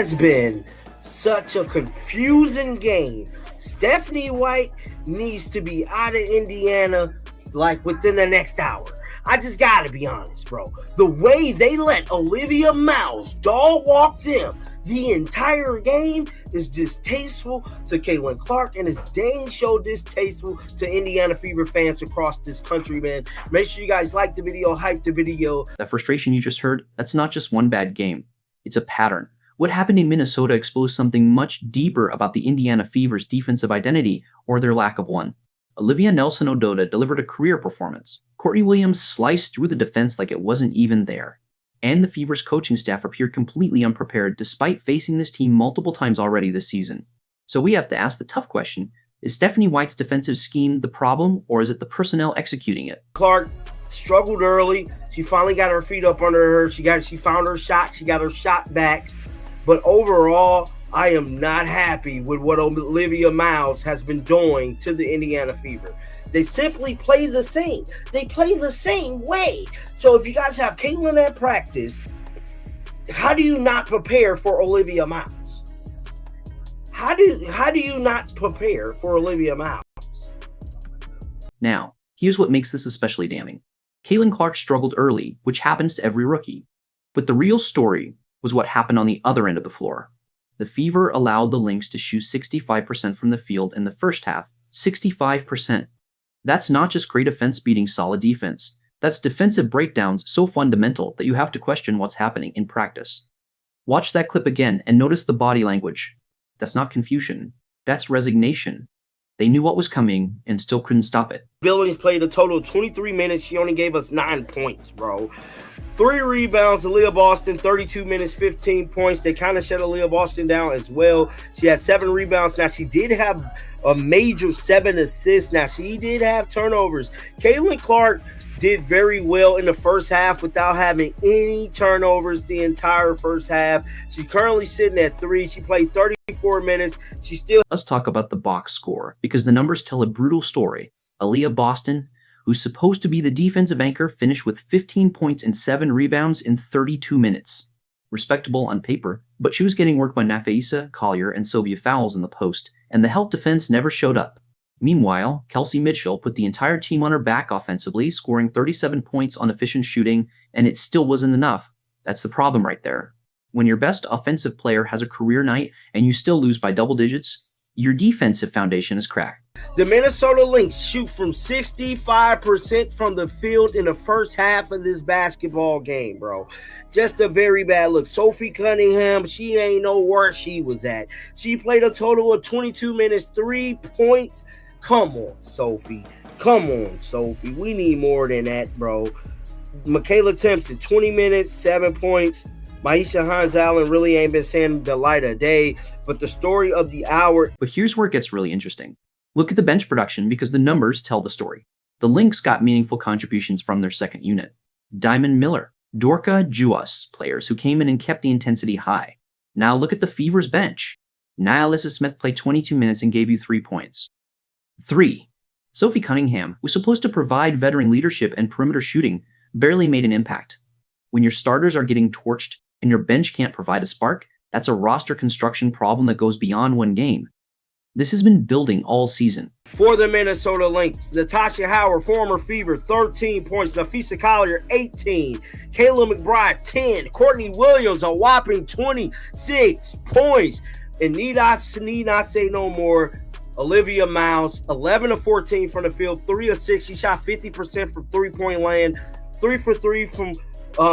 Has been such a confusing game. Stephanie White needs to be out of Indiana like within the next hour. I just gotta be honest, bro. The way they let Olivia Miles dog walk them the entire game is distasteful to Caitlin Clark, and it's dang so distasteful to Indiana Fever fans across this country, man. Make sure you guys like the video, hype the video. That frustration you just heard, that's not just one bad game. It's a pattern. What happened in Minnesota exposed something much deeper about the Indiana Fever's defensive identity, or their lack of one. Olivia Nelson-Ododa delivered a career performance. Courtney Williams sliced through the defense like it wasn't even there. And the Fever's coaching staff appeared completely unprepared despite facing this team multiple times already this season. So we have to ask the tough question, is Stephanie White's defensive scheme the problem, or is it the personnel executing it? Clark struggled early. She finally got her feet up under her. She found her shot. She got her shot back. But overall, I am not happy with what Olivia Miles has been doing to the Indiana Fever. They simply play the same. They play the same way. So if you guys have Caitlin at practice, how do you not prepare for Olivia Miles? How do you not prepare for Olivia Miles? Now, here's what makes this especially damning. Caitlin Clark struggled early, which happens to every rookie. But the real story was what happened on the other end of the floor. The Fever allowed the Lynx to shoot 65% from the field in the first half. 65%. That's not just great offense beating solid defense. That's defensive breakdowns so fundamental that you have to question what's happening in practice. Watch that clip again and notice the body language. That's not confusion. That's resignation. They knew what was coming and still couldn't stop it. Billings played a total of 23 minutes. She only gave us 9 points, bro. 3 rebounds. Aaliyah Boston, 32 minutes, 15 points. They kind of shut Aaliyah Boston down as well. She had 7 rebounds. Now, she did have a major 7 assists. Now, she did have turnovers. Caitlin Clark did very well in the first half without having any turnovers the entire first half. She's currently sitting at 3. She played 34 minutes. She still... Let's talk about the box score, because the numbers tell a brutal story. Aaliyah Boston, who's supposed to be the defensive anchor, finished with 15 points and 7 rebounds in 32 minutes. Respectable on paper, but she was getting work by Nafisa, Collier, and Sylvia Fowles in the post, and the help defense never showed up. Meanwhile, Kelsey Mitchell put the entire team on her back offensively, scoring 37 points on efficient shooting, and it still wasn't enough. That's the problem right there. When your best offensive player has a career night and you still lose by double digits, your defensive foundation is cracked. The Minnesota Lynx shoot from 65% from the field in the first half of this basketball game, bro. Just a very bad look. Sophie Cunningham, she ain't know where she was at. She played a total of 22 minutes, 3 points. Come on, Sophie. Come on, Sophie. We need more than that, bro. Michaela Timpson, 20 minutes, 7 points. Maisha Hans-Allen really ain't been seeing the light of day, but the story of the hour. But here's where it gets really interesting. Look at the bench production because the numbers tell the story. The Lynx got meaningful contributions from their second unit. Diamond Miller, Dorka Juas players who came in and kept the intensity high. Now look at the Fever's bench. Nyalissa Smith played 22 minutes and gave you 3 points. 3. Sophie Cunningham, who's supposed to provide veteran leadership and perimeter shooting, barely made an impact. When your starters are getting torched and your bench can't provide a spark, that's a roster construction problem that goes beyond one game. This has been building all season. For the Minnesota Lynx, Natasha Howard, former Fever, 13 points. Nafisa Collier, 18. Kayla McBride, 10. Courtney Williams, a whopping 26 points. And need not say no more, Olivia Miles, 11 of 14 from the field, 3 of 6. She shot 50% from three-point land, 3 for 3 from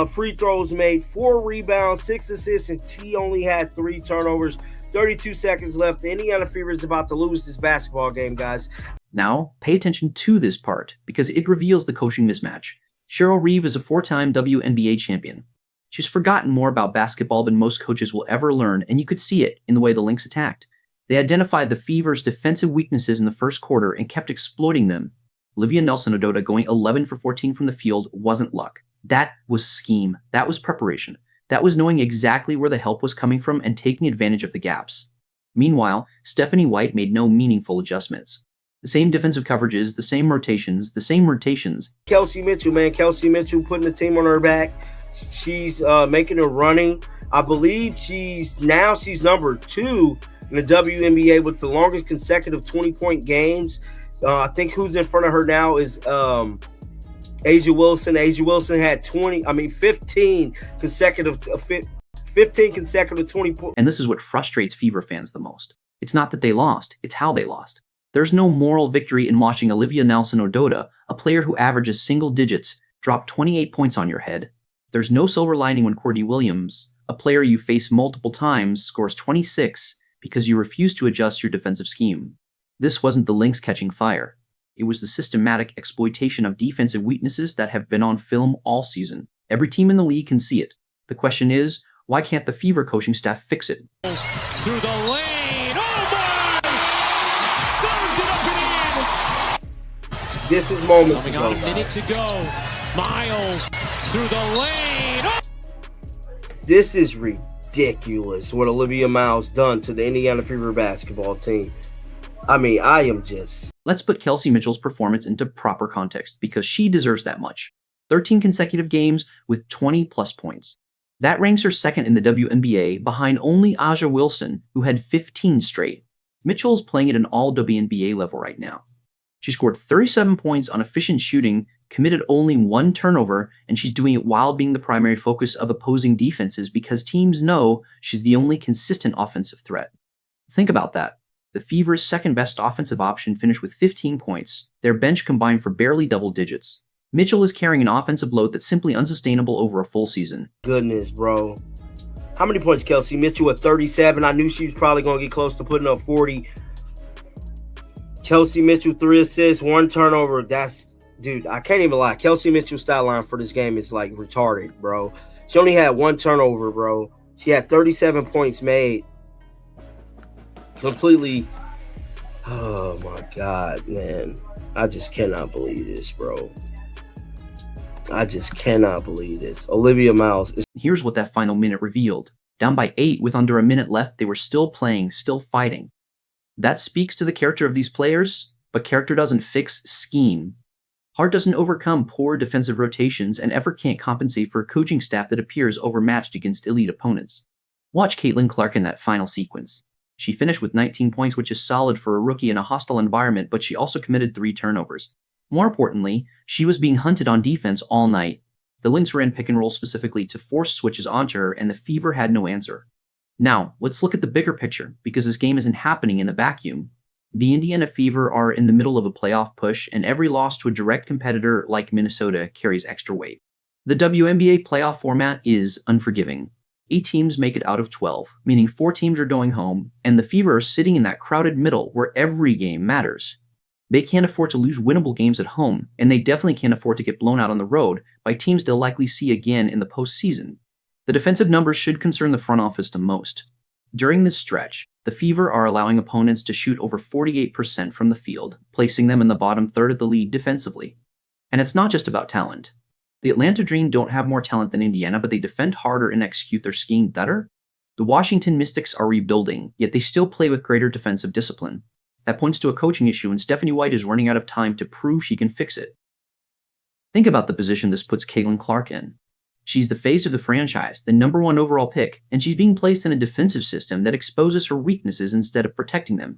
free throws made, 4 rebounds, 6 assists, and she only had 3 turnovers. 32 seconds left. The Indiana Fever is about to lose this basketball game, guys. Now, pay attention to this part, because it reveals the coaching mismatch. Cheryl Reeve is a 4-time WNBA champion. She's forgotten more about basketball than most coaches will ever learn, and you could see it in the way the Lynx attacked. They identified the Fever's defensive weaknesses in the first quarter and kept exploiting them. Olivia Nelson-Ododa going 11 for 14 from the field wasn't luck. That was scheme. That was preparation. That was knowing exactly where the help was coming from and taking advantage of the gaps. Meanwhile, Stephanie White made no meaningful adjustments. The same defensive coverages, the same rotations. Kelsey Mitchell, man. Kelsey Mitchell putting the team on her back. She's making a running. I believe she's number 2 in the WNBA with the longest consecutive 20-point games. I think who's in front of her now is Asia Wilson. Asia Wilson had 15 consecutive 20 points. And this is what frustrates Fever fans the most. It's not that they lost, it's how they lost. There's no moral victory in watching Olivia Nelson-Ododa, a player who averages single digits, drop 28 points on your head. There's no silver lining when Courtney Williams, a player you face multiple times, scores 26 because you refuse to adjust your defensive scheme. This wasn't the Lynx catching fire. It was the systematic exploitation of defensive weaknesses that have been on film all season. Every team in the league can see it. The question is, why can't the Fever coaching staff fix it? Through the lane. Oh my! Served it up and in. This is moments Coming ago. on, a minute to go. Miles through the lane. Oh! This is ridiculous what Olivia Miles done to the Indiana Fever basketball team. I mean, I am just... Let's put Kelsey Mitchell's performance into proper context because she deserves that much. 13 consecutive games with 20-plus points. That ranks her second in the WNBA behind only Aja Wilson, who had 15 straight. Mitchell is playing at an all-WNBA level right now. She scored 37 points on efficient shooting, committed only 1 turnover, and she's doing it while being the primary focus of opposing defenses because teams know she's the only consistent offensive threat. Think about that. The Fever's second-best offensive option finished with 15 points. Their bench combined for barely double digits. Mitchell is carrying an offensive load that's simply unsustainable over a full season. Goodness, bro. How many points, Kelsey Mitchell at 37? I knew she was probably going to get close to putting up 40. Kelsey Mitchell, 3 assists, 1 turnover. Dude, I can't even lie. Kelsey Mitchell's stat line for this game is like retarded, bro. She only had 1 turnover, bro. She had 37 points made. Completely. Oh, my God, man. I just cannot believe this, bro. I just cannot believe this. Olivia Miles is... Here's what that final minute revealed. Down by 8 with under a minute left, they were still playing, still fighting. That speaks to the character of these players, but character doesn't fix scheme. Hart doesn't overcome poor defensive rotations and ever can't compensate for a coaching staff that appears overmatched against elite opponents. Watch Caitlin Clark in that final sequence. She finished with 19 points, which is solid for a rookie in a hostile environment, but she also committed 3 turnovers. More importantly, she was being hunted on defense all night. The Lynx ran pick and roll specifically to force switches onto her, and the Fever had no answer. Now, let's look at the bigger picture, because this game isn't happening in a vacuum. The Indiana Fever are in the middle of a playoff push, and every loss to a direct competitor like Minnesota carries extra weight. The WNBA playoff format is unforgiving. 8 teams make it out of 12, meaning 4 teams are going home, and the Fever are sitting in that crowded middle where every game matters. They can't afford to lose winnable games at home, and they definitely can't afford to get blown out on the road by teams they'll likely see again in the postseason. The defensive numbers should concern the front office the most. During this stretch, the Fever are allowing opponents to shoot over 48% from the field, placing them in the bottom third of the league defensively. And it's not just about talent. The Atlanta Dream don't have more talent than Indiana, but they defend harder and execute their scheme better. The Washington Mystics are rebuilding, yet they still play with greater defensive discipline. That points to a coaching issue, and Stephanie White is running out of time to prove she can fix it. Think about the position this puts Caitlin Clark in. She's the face of the franchise, the #1 overall pick, and she's being placed in a defensive system that exposes her weaknesses instead of protecting them.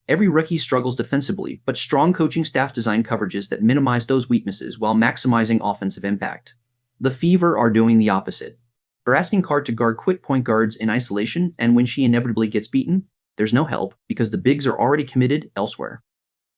Every rookie struggles defensively, but strong coaching staff design coverages that minimize those weaknesses while maximizing offensive impact. The Fever are doing the opposite. They're asking Clark to guard quick point guards in isolation, and when she inevitably gets beaten, there's no help because the bigs are already committed elsewhere.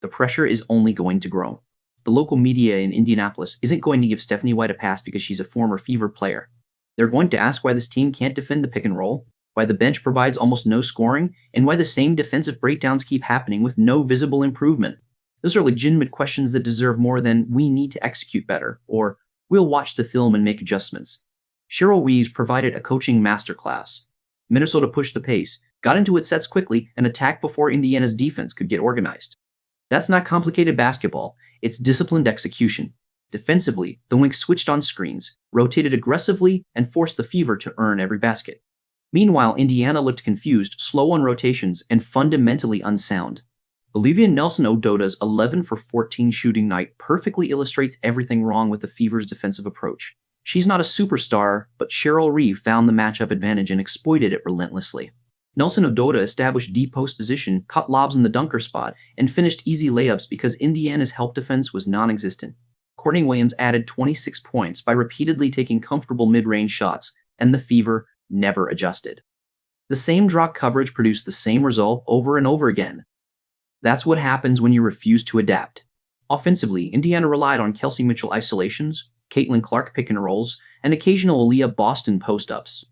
The pressure is only going to grow. The local media in Indianapolis isn't going to give Stephanie White a pass because she's a former Fever player. They're going to ask why this team can't defend the pick and roll, why the bench provides almost no scoring, and why the same defensive breakdowns keep happening with no visible improvement. Those are legitimate questions that deserve more than "we need to execute better" or "we'll watch the film and make adjustments." Cheryl Reeves provided a coaching masterclass. Minnesota pushed the pace, got into its sets quickly, and attacked before Indiana's defense could get organized. That's not complicated basketball, it's disciplined execution. Defensively, the Lynx switched on screens, rotated aggressively, and forced the Fever to earn every basket. Meanwhile, Indiana looked confused, slow on rotations, and fundamentally unsound. Olivia Nelson-Ododa's 11 for 14 shooting night perfectly illustrates everything wrong with the Fever's defensive approach. She's not a superstar, but Cheryl Reeve found the matchup advantage and exploited it relentlessly. Nelson Ododa established deep post position, cut lobs in the dunker spot, and finished easy layups because Indiana's help defense was non-existent. Courtney Williams added 26 points by repeatedly taking comfortable mid-range shots, and the Fever never adjusted. The same drop coverage produced the same result over and over again. That's what happens when you refuse to adapt. Offensively, Indiana relied on Kelsey Mitchell isolations, Caitlin Clark pick and rolls, and occasional Aaliyah Boston post-ups.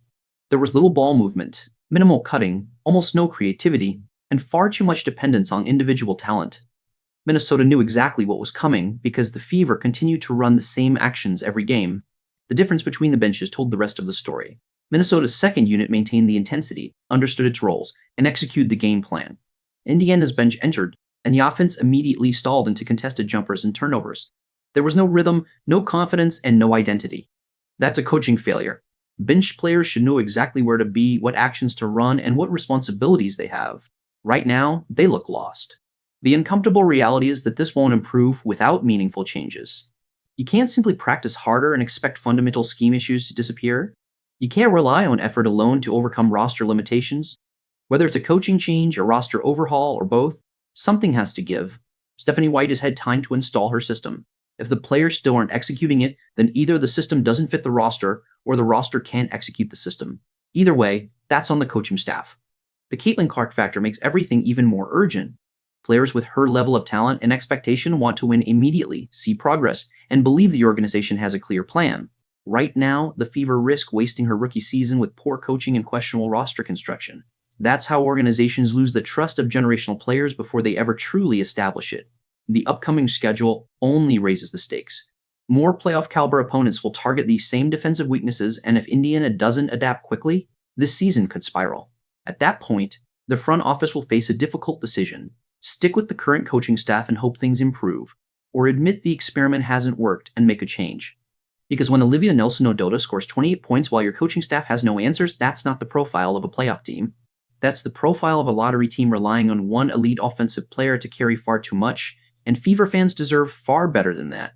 There was little ball movement, minimal cutting, almost no creativity, and far too much dependence on individual talent. Minnesota knew exactly what was coming because the Fever continued to run the same actions every game. The difference between the benches told the rest of the story. Minnesota's second unit maintained the intensity, understood its roles, and executed the game plan. Indiana's bench entered, and the offense immediately stalled into contested jumpers and turnovers. There was no rhythm, no confidence, and no identity. That's a coaching failure. Bench players should know exactly where to be, what actions to run, and what responsibilities they have. Right now, they look lost. The uncomfortable reality is that this won't improve without meaningful changes. You can't simply practice harder and expect fundamental scheme issues to disappear. You can't rely on effort alone to overcome roster limitations. Whether it's a coaching change, a roster overhaul, or both, something has to give. Stephanie White has had time to install her system. If the players still aren't executing it, then either the system doesn't fit the roster, or the roster can't execute the system. Either way, that's on the coaching staff. The Caitlin Clark factor makes everything even more urgent. Players with her level of talent and expectation want to win immediately, see progress, and believe the organization has a clear plan. Right now, the Fever risk wasting her rookie season with poor coaching and questionable roster construction. That's how organizations lose the trust of generational players before they ever truly establish it. The upcoming schedule only raises the stakes. More playoff-caliber opponents will target these same defensive weaknesses, and if Indiana doesn't adapt quickly, this season could spiral. At that point, the front office will face a difficult decision. Stick with the current coaching staff and hope things improve, or admit the experiment hasn't worked and make a change. Because when Olivia Nelson-Ododa scores 28 points while your coaching staff has no answers, that's not the profile of a playoff team. That's the profile of a lottery team relying on one elite offensive player to carry far too much, and Fever fans deserve far better than that.